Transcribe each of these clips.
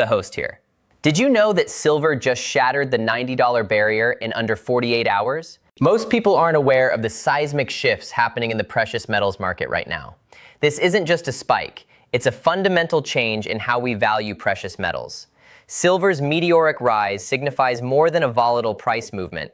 the host here. Did you know that silver just shattered the $90 barrier in under 48 hours? Most people aren't aware of the seismic shifts happening in the precious metals market right now. This isn't just a spike, it's a fundamental change in how we value precious metals. Silver's meteoric rise signifies more than a volatile price movement.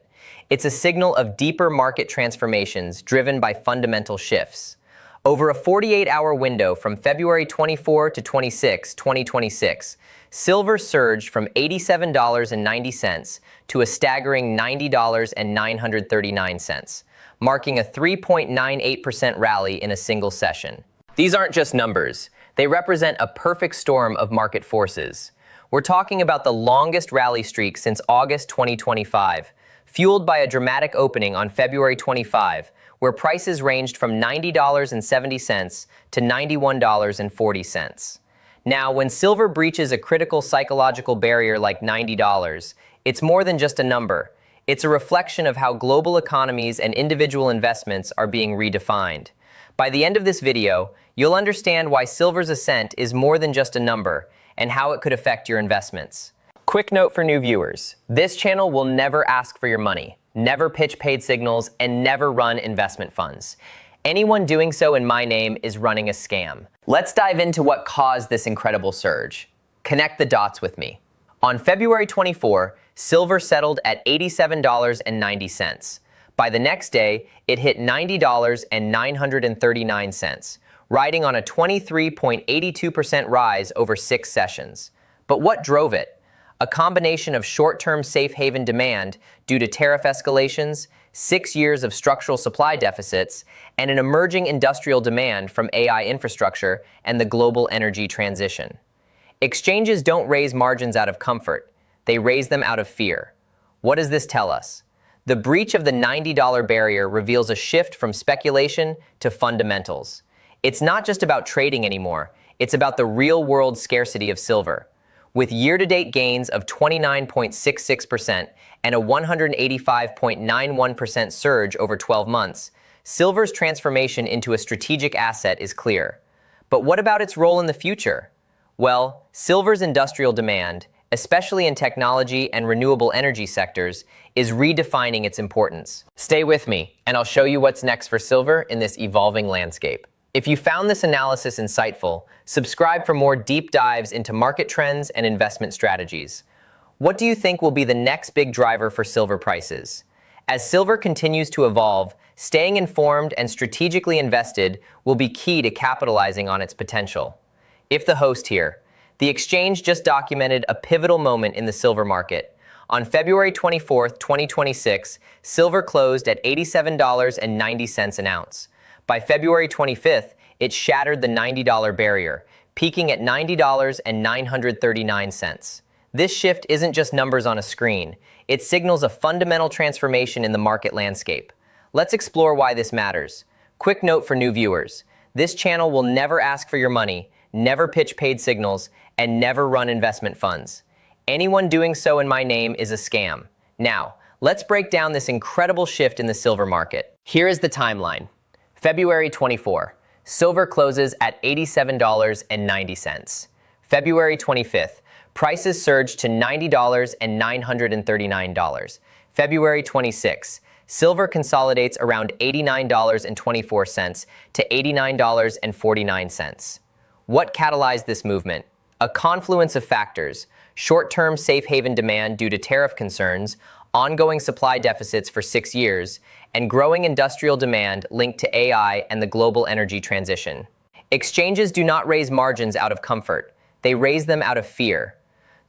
It's a signal of deeper market transformations driven by fundamental shifts. Over a 48-hour window from February 24 to 26, 2026, silver surged from $87.90 to a staggering $90.939, marking a 3.98% rally in a single session. These aren't just numbers. They represent a perfect storm of market forces. We're talking about the longest rally streak since August 2025, fueled by a dramatic opening on February 25, where prices ranged from $90.70 to $91.40. Now, when silver breaches a critical psychological barrier like $90, it's more than just a number. It's a reflection of how global economies and individual investments are being redefined. By the end of this video, you'll understand why silver's ascent is more than just a number and how it could affect your investments. Quick note for new viewers. This channel will never ask for your money, never pitch paid signals, and never run investment funds. Anyone doing so in my name is running a scam. Let's dive into what caused this incredible surge. Connect the dots with me. On February 24, silver settled at $87.90. By the next day, it hit $90.939, riding on a 23.82% rise over 6 sessions. But what drove it? A combination of short-term safe haven demand due to tariff escalations, 6 years of structural supply deficits, and an emerging industrial demand from AI infrastructure and the global energy transition. Exchanges don't raise margins out of comfort. They raise them out of fear. What does this tell us? The breach of the $90 barrier reveals a shift from speculation to fundamentals. It's not just about trading anymore. It's about the real-world scarcity of silver. With year-to-date gains of 29.66% and a 185.91% surge over 12 months, silver's transformation into a strategic asset is clear. But what about its role in the future? Well, silver's industrial demand, especially in technology and renewable energy sectors, is redefining its importance. Stay with me, and I'll show you what's next for silver in this evolving landscape. If you found this analysis insightful, subscribe for more deep dives into market trends and investment strategies. What do you think will be the next big driver for silver prices? As silver continues to evolve, staying informed and strategically invested will be key to capitalizing on its potential. If the host here, the exchange just documented a pivotal moment in the silver market. On February 24, 2026, silver closed at $87.90 an ounce. By February 25th, it shattered the $90 barrier, peaking at $90.939. This shift isn't just numbers on a screen. It signals a fundamental transformation in the market landscape. Let's explore why this matters. Quick note for new viewers. This channel will never ask for your money, never pitch paid signals, and never run investment funds. Anyone doing so in my name is a scam. Now, let's break down this incredible shift in the silver market. Here is the timeline. February 24, silver closes at $87.90. February 25th, prices surged to $90.939. February 26, silver consolidates around $89.24 to $89.49. What catalyzed this movement? A confluence of factors: short-term safe haven demand due to tariff concerns, ongoing supply deficits for 6 years, and growing industrial demand linked to AI and the global energy transition. Exchanges do not raise margins out of comfort. They raise them out of fear.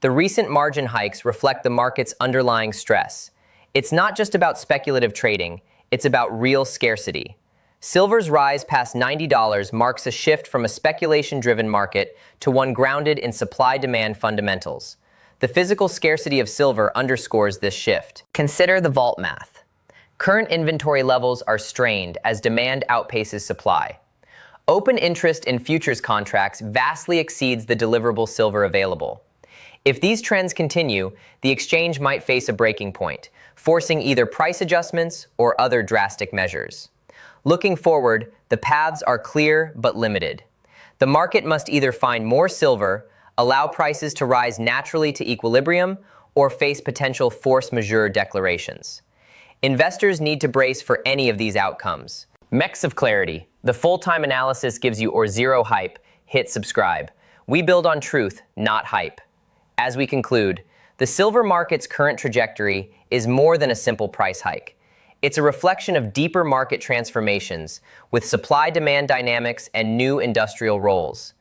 The recent margin hikes reflect the market's underlying stress. It's not just about speculative trading, it's about real scarcity. Silver's rise past $90 marks a shift from a speculation-driven market to one grounded in supply-demand fundamentals. The physical scarcity of silver underscores this shift. Consider the vault math. Current inventory levels are strained as demand outpaces supply. Open interest in futures contracts vastly exceeds the deliverable silver available. If these trends continue, the exchange might face a breaking point, forcing either price adjustments or other drastic measures. Looking forward, the paths are clear but limited. The market must either find more silver, allow prices to rise naturally to equilibrium, or face potential force majeure declarations. Investors need to brace for any of these outcomes. Mechs of Clarity. The full-time analysis gives you or zero hype. Hit subscribe. We build on truth, not hype. As we conclude, the silver market's current trajectory is more than a simple price hike. It's a reflection of deeper market transformations with supply-demand dynamics and new industrial roles.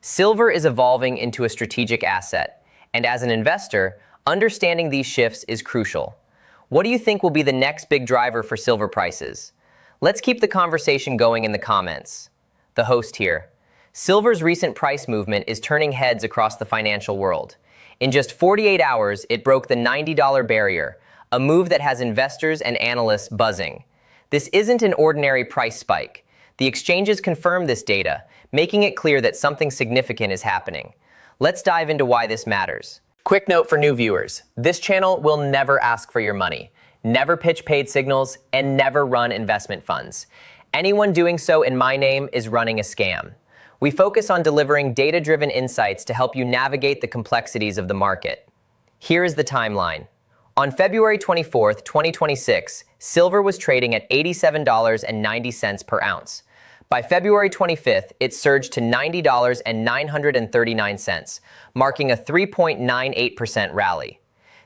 Silver is evolving into a strategic asset, and as an investor, understanding these shifts is crucial. What do you think will be the next big driver for silver prices? Let's keep the conversation going in the comments. The host here. Silver's recent price movement is turning heads across the financial world. In just 48 hours, it broke the $90 barrier, a move that has investors and analysts buzzing. This isn't an ordinary price spike. The exchanges confirm this data, making it clear that something significant is happening. Let's dive into why this matters. Quick note for new viewers. This channel will never ask for your money, never pitch paid signals, and never run investment funds. Anyone doing so in my name is running a scam. We focus on delivering data-driven insights to help you navigate the complexities of the market. Here is the timeline. On February 24th, 2026, silver was trading at $87.90 per ounce. By February 25th, it surged to $90.939, marking a 3.98% rally.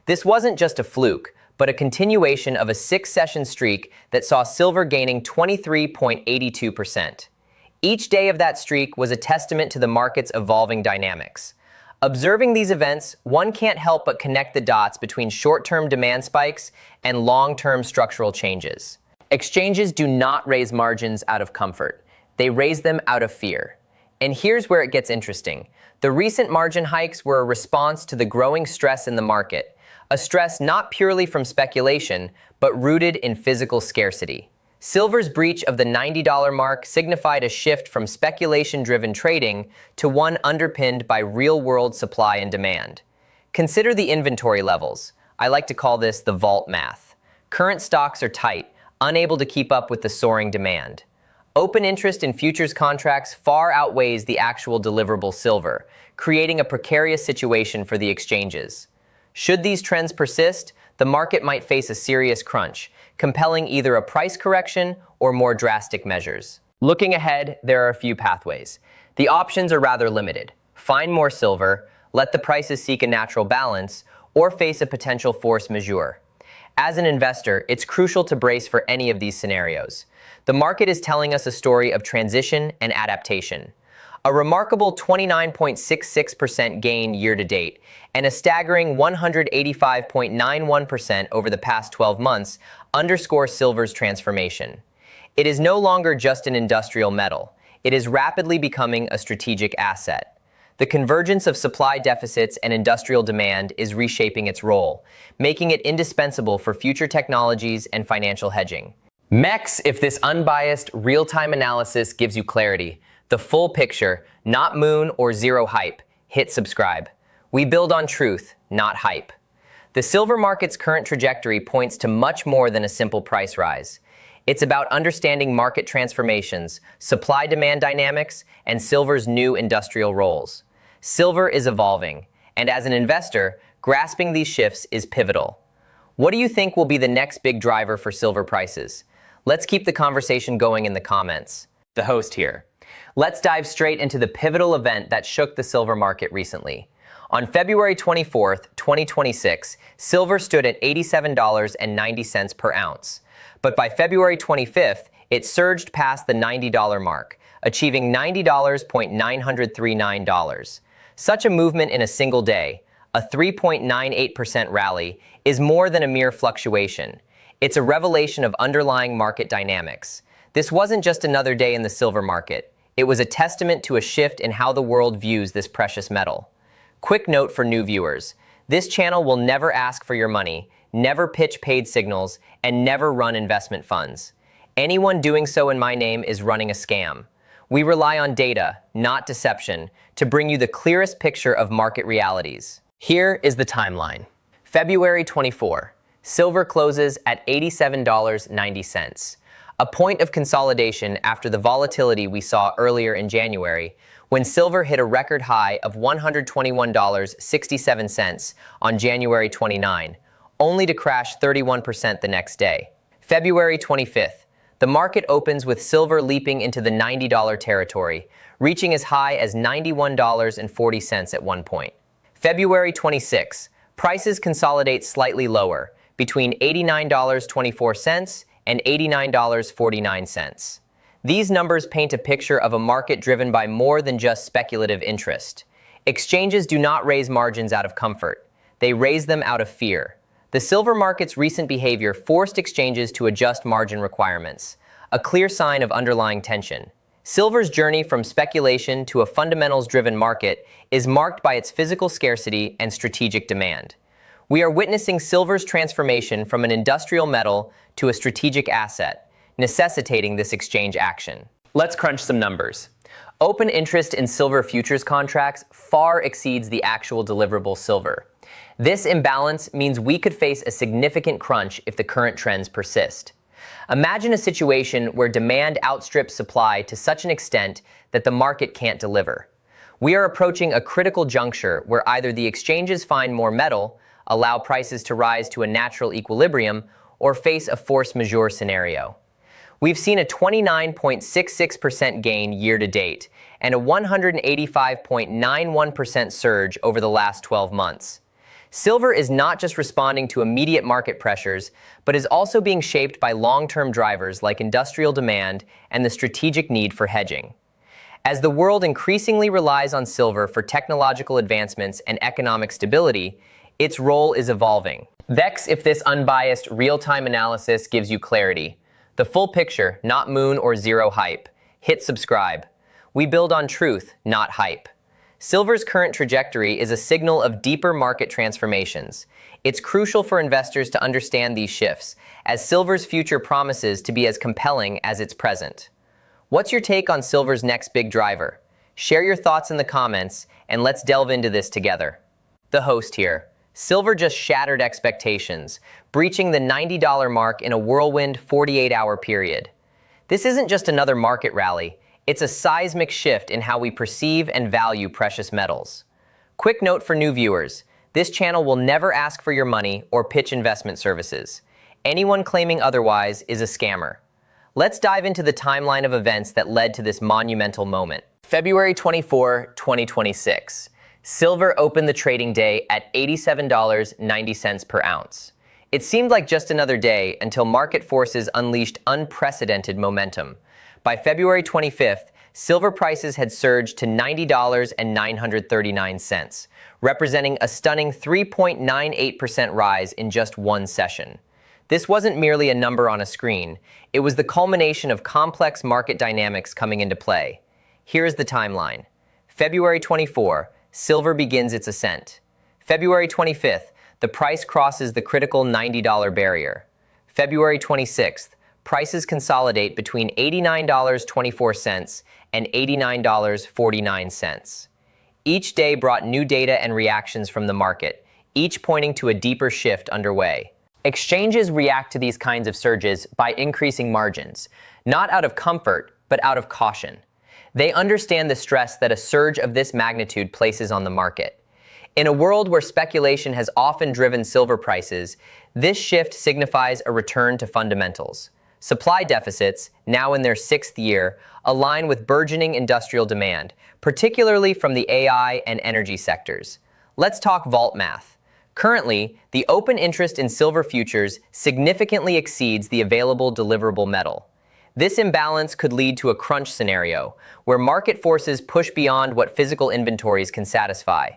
This wasn't just a fluke, but a continuation of a 6-session streak that saw silver gaining 23.82%. Each day of that streak was a testament to the market's evolving dynamics. Observing these events, one can't help but connect the dots between short-term demand spikes and long-term structural changes. Exchanges do not raise margins out of comfort. They raise them out of fear. And here's where it gets interesting. The recent margin hikes were a response to the growing stress in the market, a stress not purely from speculation, but rooted in physical scarcity. Silver's breach of the $90 mark signified a shift from speculation-driven trading to one underpinned by real-world supply and demand. Consider the inventory levels. I like to call this the vault math. Current stocks are tight, unable to keep up with the soaring demand. Open interest in futures contracts far outweighs the actual deliverable silver, creating a precarious situation for the exchanges. Should these trends persist, the market might face a serious crunch, compelling either a price correction or more drastic measures. Looking ahead, there are a few pathways. The options are rather limited. Find more silver, let the prices seek a natural balance, or face a potential force majeure. As an investor, it's crucial to brace for any of these scenarios. The market is telling us a story of transition and adaptation. A remarkable 29.66% gain year-to-date, and a staggering 185.91% over the past 12 months underscore silver's transformation. It is no longer just an industrial metal. It is rapidly becoming a strategic asset. The convergence of supply deficits and industrial demand is reshaping its role, making it indispensable for future technologies and financial hedging. Mechs, if this unbiased, real-time analysis gives you clarity, the full picture, not moon or zero hype, hit subscribe. We build on truth, not hype. The silver market's current trajectory points to much more than a simple price rise. It's about understanding market transformations, supply-demand dynamics, and silver's new industrial roles. Silver is evolving, and as an investor, grasping these shifts is pivotal. What do you think will be the next big driver for silver prices? Let's keep the conversation going in the comments. The host here. Let's dive straight into the pivotal event that shook the silver market recently. On February 24th, 2026, silver stood at $87.90 per ounce. But by February 25th, it surged past the $90 mark, achieving $90.939. Such a movement in a single day, a 3.98% rally, is more than a mere fluctuation. It's a revelation of underlying market dynamics. This wasn't just another day in the silver market. It was a testament to a shift in how the world views this precious metal. Quick note for new viewers. This channel will never ask for your money, never pitch paid signals, and never run investment funds. Anyone doing so in my name is running a scam. We rely on data, not deception, to bring you the clearest picture of market realities. Here is the timeline. February 24. Silver closes at $87.90. A point of consolidation after the volatility we saw earlier in January, when silver hit a record high of $121.67 on January 29, only to crash 31% the next day. February 25th, the market opens with silver leaping into the $90 territory, reaching as high as $91.40 at one point. February 26, prices consolidate slightly lower, between $89.24 and $89.49. These numbers paint a picture of a market driven by more than just speculative interest. Exchanges do not raise margins out of comfort. They raise them out of fear. The silver market's recent behavior forced exchanges to adjust margin requirements, a clear sign of underlying tension. Silver's journey from speculation to a fundamentals-driven market is marked by its physical scarcity and strategic demand. We are witnessing silver's transformation from an industrial metal to a strategic asset, necessitating this exchange action. Let's crunch some numbers. Open interest in silver futures contracts far exceeds the actual deliverable silver. This imbalance means we could face a significant crunch if the current trends persist. Imagine a situation where demand outstrips supply to such an extent that the market can't deliver. We are approaching a critical juncture where either the exchanges find more metal, allow prices to rise to a natural equilibrium, or face a force majeure scenario. We've seen a 29.66% gain year to date and a 185.91% surge over the last 12 months. Silver is not just responding to immediate market pressures, but is also being shaped by long-term drivers like industrial demand and the strategic need for hedging. As the world increasingly relies on silver for technological advancements and economic stability, its role is evolving. Vex if this unbiased, real-time analysis gives you clarity. The full picture, not moon or zero hype. Hit subscribe. We build on truth, not hype. Silver's current trajectory is a signal of deeper market transformations. It's crucial for investors to understand these shifts, as silver's future promises to be as compelling as its present. What's your take on silver's next big driver? Share your thoughts in the comments, and let's delve into this together. The host here. Silver just shattered expectations, breaching the $90 mark in a whirlwind 48-hour period. This isn't just another market rally. It's a seismic shift in how we perceive and value precious metals. Quick note for new viewers, this channel will never ask for your money or pitch investment services. Anyone claiming otherwise is a scammer. Let's dive into the timeline of events that led to this monumental moment. February 24, 2026. Silver opened the trading day at $87.90 per ounce. It seemed like just another day until market forces unleashed unprecedented momentum. By February 25th, silver prices had surged to $90.939, representing a stunning 3.98% rise in just one session. This wasn't merely a number on a screen, it was the culmination of complex market dynamics coming into play. Here is the timeline. February 24, silver begins its ascent. February 25th, the price crosses the critical $90 barrier. February 26th, prices consolidate between $89.24 and $89.49. Each day brought new data and reactions from the market, each pointing to a deeper shift underway. Exchanges react to these kinds of surges by increasing margins, not out of comfort, but out of caution. They understand the stress that a surge of this magnitude places on the market. In a world where speculation has often driven silver prices, this shift signifies a return to fundamentals. Supply deficits, now in their sixth year, align with burgeoning industrial demand, particularly from the AI and energy sectors. Let's talk vault math. Currently, the open interest in silver futures significantly exceeds the available deliverable metal. This imbalance could lead to a crunch scenario, where market forces push beyond what physical inventories can satisfy.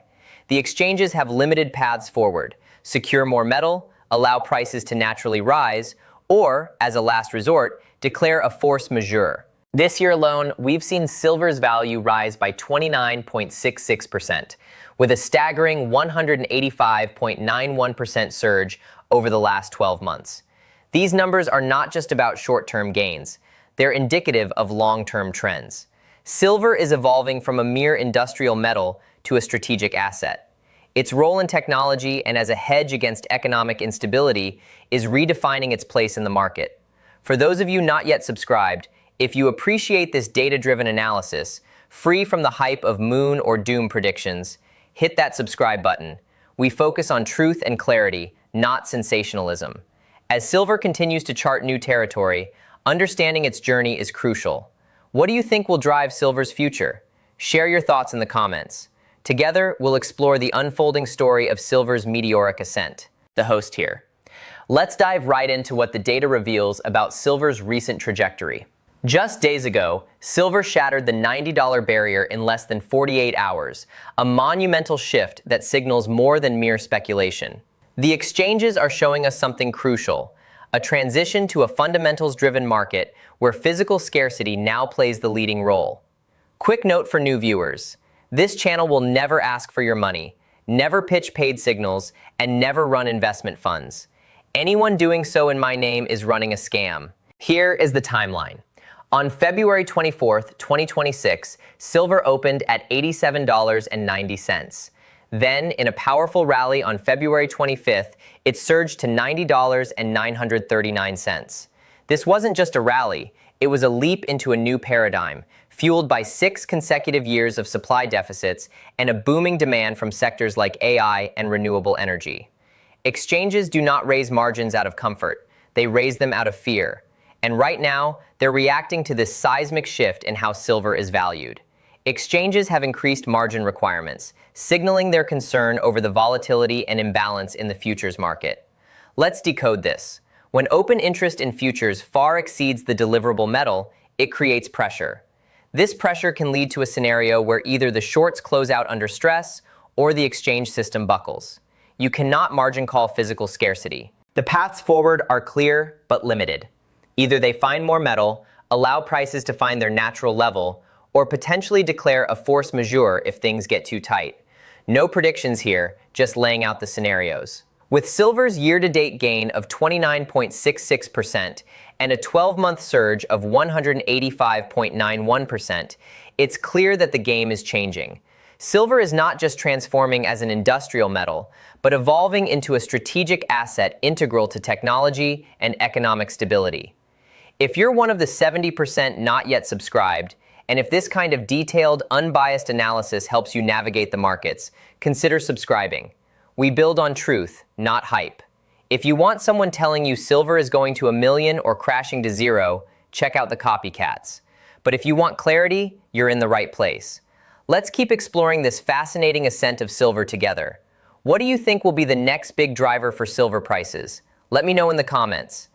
The exchanges have limited paths forward: secure more metal, allow prices to naturally rise, or, as a last resort, declare a force majeure. This year alone, we've seen silver's value rise by 29.66%, with a staggering 185.91% surge over the last 12 months. These numbers are not just about short-term gains. They're indicative of long-term trends. Silver is evolving from a mere industrial metal to a strategic asset. Its role in technology and as a hedge against economic instability is redefining its place in the market. For those of you not yet subscribed, if you appreciate this data-driven analysis, free from the hype of moon or doom predictions, hit that subscribe button. We focus on truth and clarity, not sensationalism. As silver continues to chart new territory, understanding its journey is crucial. What do you think will drive silver's future? Share your thoughts in the comments. Together, we'll explore the unfolding story of silver's meteoric ascent. The host here. Let's dive right into what the data reveals about silver's recent trajectory. Just days ago, silver shattered the $90 barrier in less than 48 hours, a monumental shift that signals more than mere speculation. The exchanges are showing us something crucial, a transition to a fundamentals-driven market where physical scarcity now plays the leading role. Quick note for new viewers. This channel will never ask for your money, never pitch paid signals, and never run investment funds. Anyone doing so in my name is running a scam. Here is the timeline. On February 24th, 2026, silver opened at $87.90. Then, in a powerful rally on February 25th, it surged to $90.939. This wasn't just a rally, it was a leap into a new paradigm, fueled by 6 consecutive years of supply deficits and a booming demand from sectors like AI and renewable energy. Exchanges do not raise margins out of comfort, they raise them out of fear. And right now, they're reacting to this seismic shift in how silver is valued. Exchanges have increased margin requirements, signaling their concern over the volatility and imbalance in the futures market. Let's decode this. When open interest in futures far exceeds the deliverable metal, it creates pressure. This pressure can lead to a scenario where either the shorts close out under stress or the exchange system buckles. You cannot margin call physical scarcity. The paths forward are clear but limited. Either they find more metal, allow prices to find their natural level, or potentially declare a force majeure if things get too tight. No predictions here, just laying out the scenarios. With silver's year-to-date gain of 29.66% and a 12-month surge of 185.91%, it's clear that the game is changing. Silver is not just transforming as an industrial metal, but evolving into a strategic asset integral to technology and economic stability. If you're one of the 70% not yet subscribed, and if this kind of detailed, unbiased analysis helps you navigate the markets, consider subscribing. We build on truth, not hype. If you want someone telling you silver is going to $1 million or crashing to zero, check out the copycats. But if you want clarity, you're in the right place. Let's keep exploring this fascinating ascent of silver together. What do you think will be the next big driver for silver prices? Let me know in the comments.